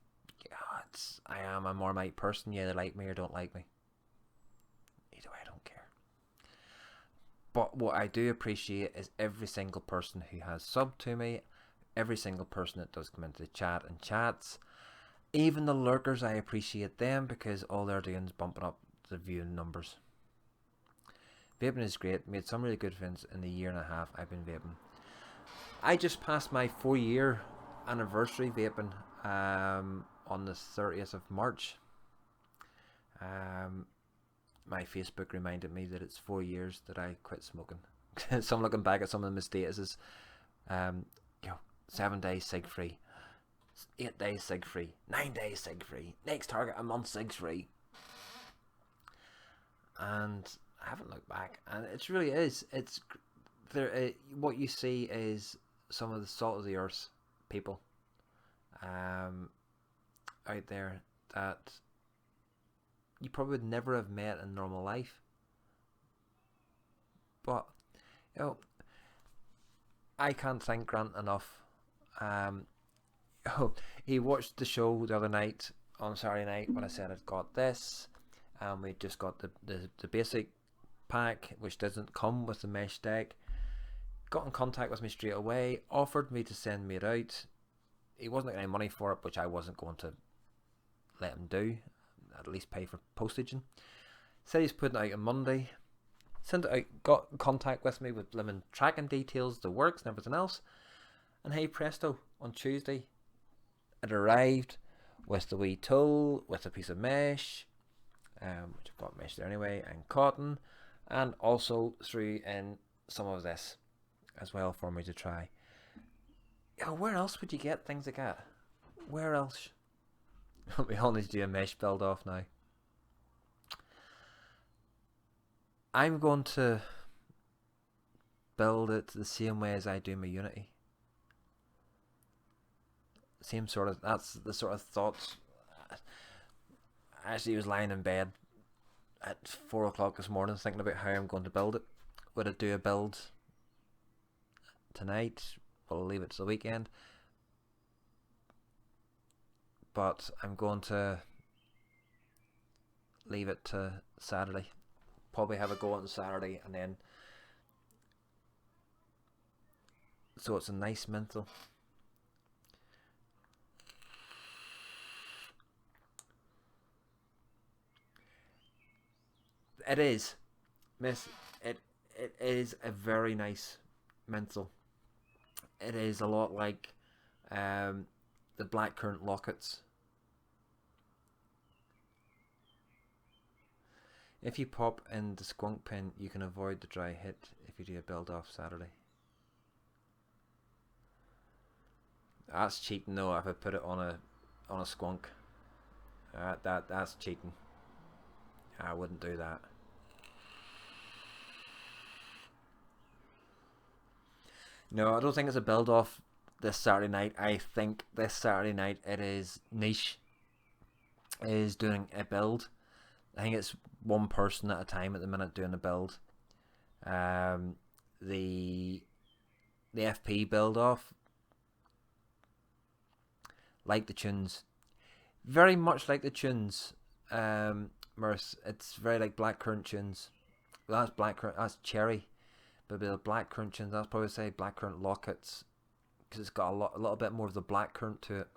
I am a Marmite person. Yeah, they like me or don't like me. Either way, I don't care. But what I do appreciate is every single person who has subbed to me, every single person that does come into the chat and chats, even the lurkers. I appreciate them because all they're doing is bumping up the viewing numbers. Vaping is great. Made some really good friends in the year and a half I've been vaping. I just passed my 4-year anniversary vaping on the 30th of March. My Facebook reminded me that it's 4 years that I quit smoking. So I'm looking back at some of the statuses. 7 days cig free, 8 days cig free, 9 days cig free, next target a month cig free, and I haven't looked back, and it really is. It's there. What you see is some of the salt of the earth people out there that you probably would never have met in normal life. But I can't thank Grant enough. He watched the show the other night on Saturday night when I said I'd got this, and we just got the basic pack, which doesn't come with the mesh deck. Got in contact with me straight away, offered me to send me it out. He wasn't getting any money for it, which I wasn't going to let him do. At least pay for postage. Said he's putting it out on Monday. Sent it out, got in contact with me with lemon tracking details, the works and everything else. And hey presto, on Tuesday it arrived with the wee tool, with a piece of mesh, which I've got mesh there anyway, and cotton, and also threw in some of this as well for me to try. Where else would you get things like that? Where else? We all need to do a mesh build off now. I'm going to build it the same way as I do my Unity. Same sort of, that's the sort of thoughts. I actually was lying in bed at 4 o'clock this morning thinking about how I'm going to build it. Would I do a build tonight? I'll leave it to the weekend. But I'm going to leave it to Saturday. Probably have a go on Saturday, and then so it's a nice menthol. It is, miss. It is a very nice menthol. It is a lot like the blackcurrant lockets. If you pop in the skunk pin, you can avoid the dry hit if you do a build off Saturday. That's cheating though if I put it on a skunk. That's cheating. I wouldn't do that. No, I don't think it's a build off this Saturday night. I think this Saturday night it is Niche is doing a build. I think it's one person at a time at the minute doing a build. Um, the the FP build off, like the tunes, very much like the tunes. Mirth, it's very like blackcurrant tunes. Well, that's blackcurrant. That's cherry, but the blackcurrant tunes. That's probably say blackcurrant lockets because it's got a little bit more of the blackcurrant to it.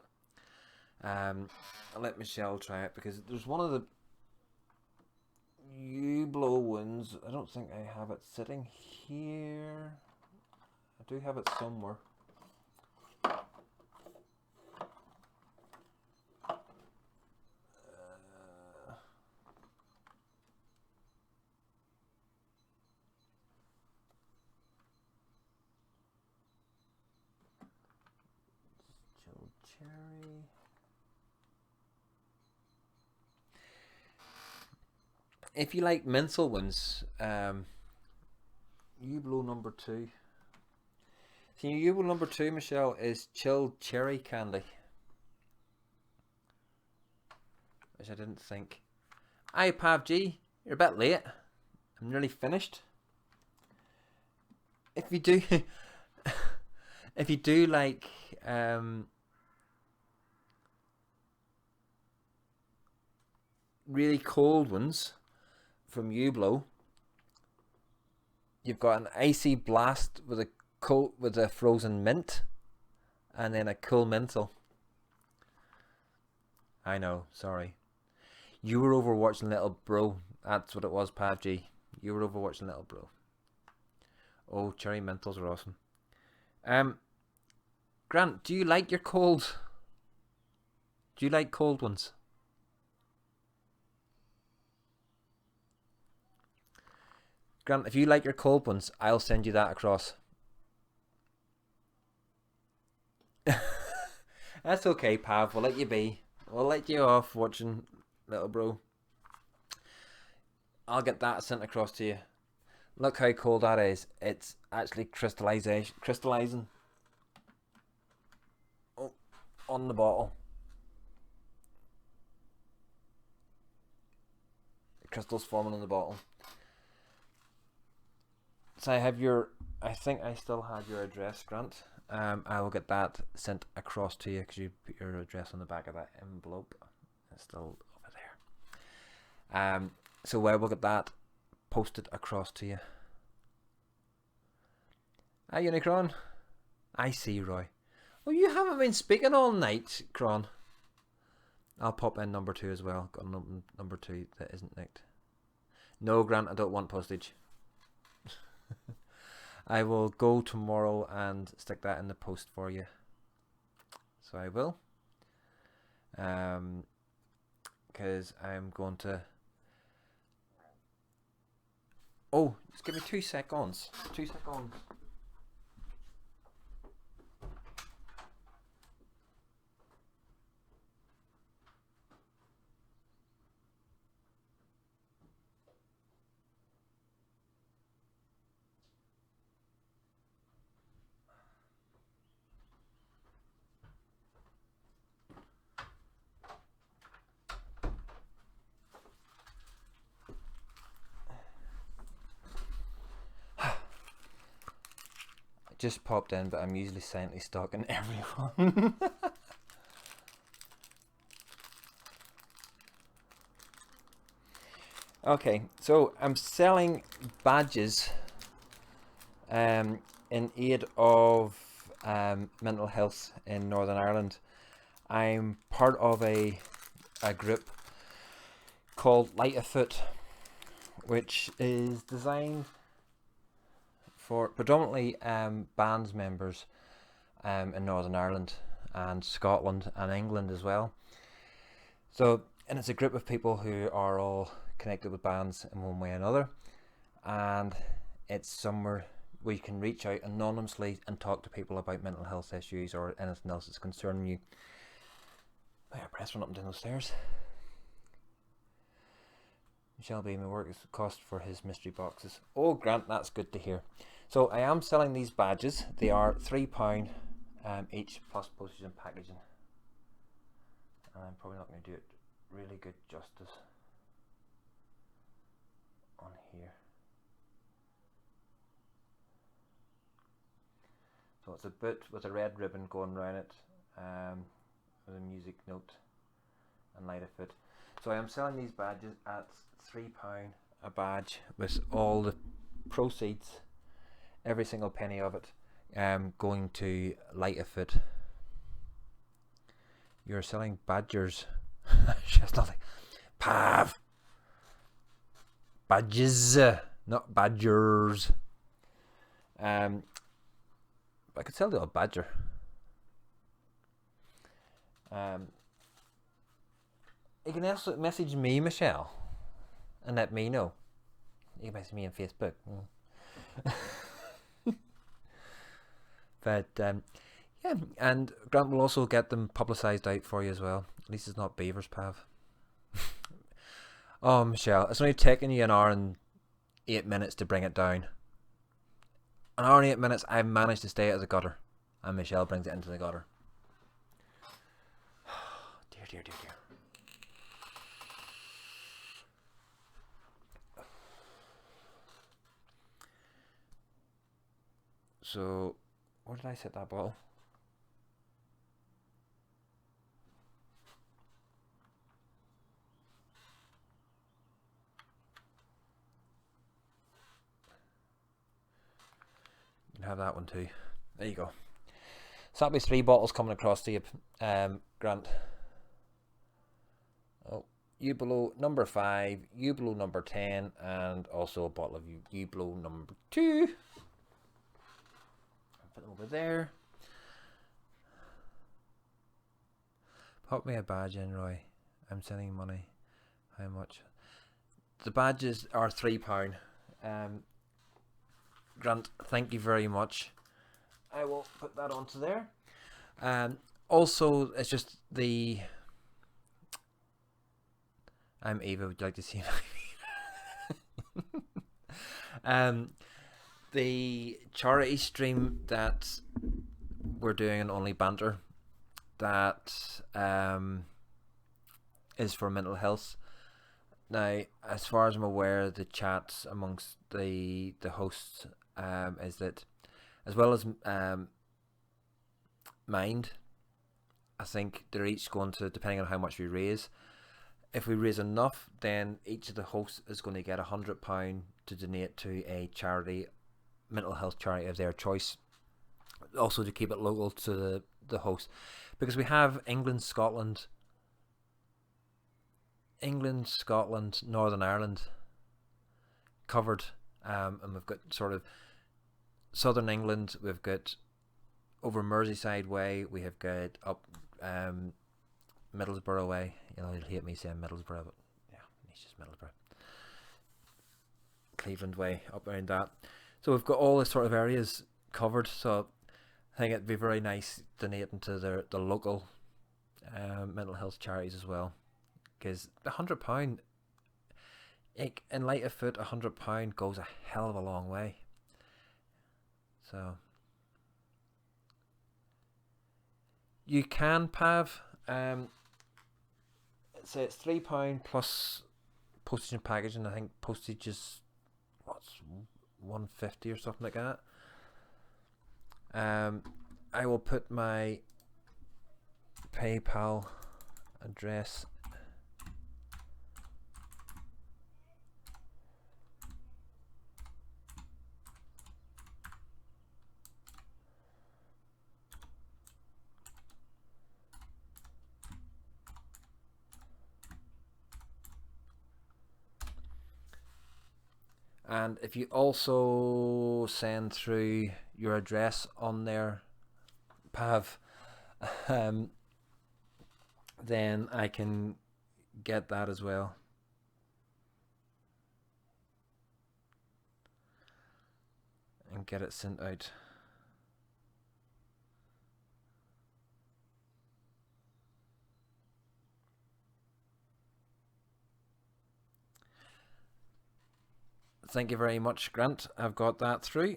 I'll let Michelle try it because there's one of the you blow ones. I don't think I have it sitting here. I do have it somewhere. Chilled cherry. If you like menthol ones, you blow number 2. See, you blow number 2, Michelle, is chilled cherry candy, which I didn't think. Hi, Pav G, you're a bit late. I'm nearly finished. If you do, if you do like, really cold ones from Ublo, you've got an icy blast with a frozen mint, and then a cool menthol. I know, sorry. You were over watching Little Bro. That's what it was, Pav G. You were over watching Little Bro. Oh, cherry menthols are awesome. Grant, do you like your cold? Do you like cold ones? Grant, if you like your cold ones, I'll send you that across. That's okay, Pav. We'll let you be. We'll let you off watching Little Bro. I'll get that sent across to you. Look how cold that is. It's actually crystallizing on the bottle. The crystals forming on the bottle. So I think I still have your address, Grant. I will get that sent across to you because you put your address on the back of that envelope. It's still over there. So I will get that posted across to you. Hi, Unicron. I see, Roy. Well, you haven't been speaking all night, Cron. I'll pop in number 2 as well. Got number 2 that isn't nicked. No, Grant, I don't want postage. I will go tomorrow and stick that in the post for you. So I will. Because I'm going to... Oh, just give me 2 seconds. 2 seconds. Just popped in, but I'm usually silently stalking everyone. Okay, so I'm selling badges in aid of mental health in Northern Ireland. I'm part of a group called Light Afoot, which is designed for predominantly bands members in Northern Ireland and Scotland and England as well. So, and it's a group of people who are all connected with bands in one way or another, and it's somewhere where you can reach out anonymously and talk to people about mental health issues or anything else that's concerning you. Oh, your breath went up and down those stairs. Michelle B, my work is cost for his mystery boxes. Oh, Grant, that's good to hear. So I am selling these badges. They are £3 each plus postage and packaging. And I'm probably not going to do it really good justice on here. So it's a boot with a red ribbon going around it, with a music note and light of it. So I am selling these badges at £3 a badge, with all the proceeds, every single penny of it, going to light of it. You're selling badgers. Just nothing. Pav. Badges, not badgers. I could sell the odd badger. You can also message me, Michelle, and let me know. You can message me on Facebook. But yeah, and Grant will also get them publicised out for you as well. At least it's not beavers, Pav. Oh, Michelle, it's only taken you an hour and 8 minutes to bring it down. An hour and 8 minutes, I've managed to stay out of the gutter, and Michelle brings it into the gutter. Dear, dear, dear, dear. So, where did I set that bottle? You can have that one too. There you go. So that'll be 3 bottles coming across to you, Grant. Oh, you below number 5, you below number 10, and also a bottle of you below number 2. Put them over there. Pop me a badge in, Roy. I'm sending money. How much? The badges are £3. Grant, thank you very much. I will put that onto there. Also, it's just the... I'm Ava, would you like to see my the charity stream that we're doing in Only Banter, that is for mental health. Now, as far as I'm aware, the chats amongst the hosts is that, as well as Mind, I think they're each going to, depending on how much we raise, if we raise enough, then each of the hosts is going to get £100 to donate to a charity, mental health charity of their choice. Also to keep it local to the host, because we have England, Scotland, Northern Ireland covered, and we've got sort of Southern England, we've got over Merseyside way, we have got up Middlesbrough way. You know, you'll hate me saying Middlesbrough, but yeah, it's just Middlesbrough. Cleveland way, up around that. So we've got all the sort of areas covered, so I think it'd be very nice donating to the local mental health charities as well, because £100, in light of foot, £100 goes a hell of a long way. So you can, Pav, say it's £3 plus postage and packaging. I think postage is what's £1.50 or something like that. I will put my PayPal address and if you also send through your address on there, Pav, then I can get that as well. And get it sent out. Thank you very much, Grant. I've got that through.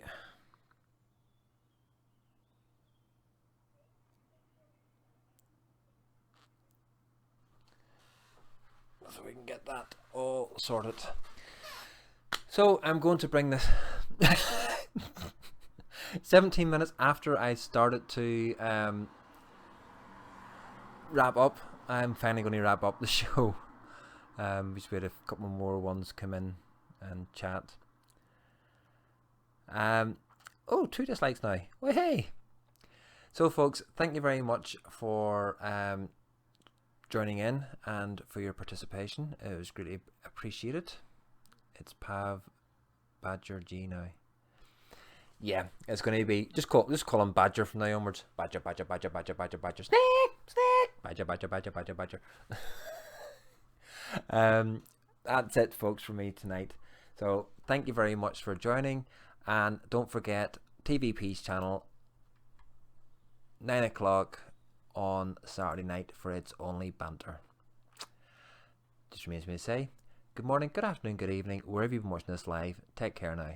So we can get that all sorted. So I'm going to bring this 17 minutes after I started to wrap up. I'm finally going to wrap up the show. Just wait a couple more ones come in and chat. Oh, 2 dislikes now. Well, hey. So folks, thank you very much for joining in and for your participation. It was greatly appreciated. It's Pav Badger G now. Yeah, it's going to be just call him Badger from now onwards. Badger, Badger, Badger, Badger, Badger, Badger, Snake, Snake, Badger, Badger, Badger, Badger, Badger. That's it, folks, for me tonight. So thank you very much for joining, and don't forget TVP's channel, 9 o'clock on Saturday night for It's Only Banter. Just remains me to say good morning, good afternoon, good evening, wherever you've been watching this live. Take care now.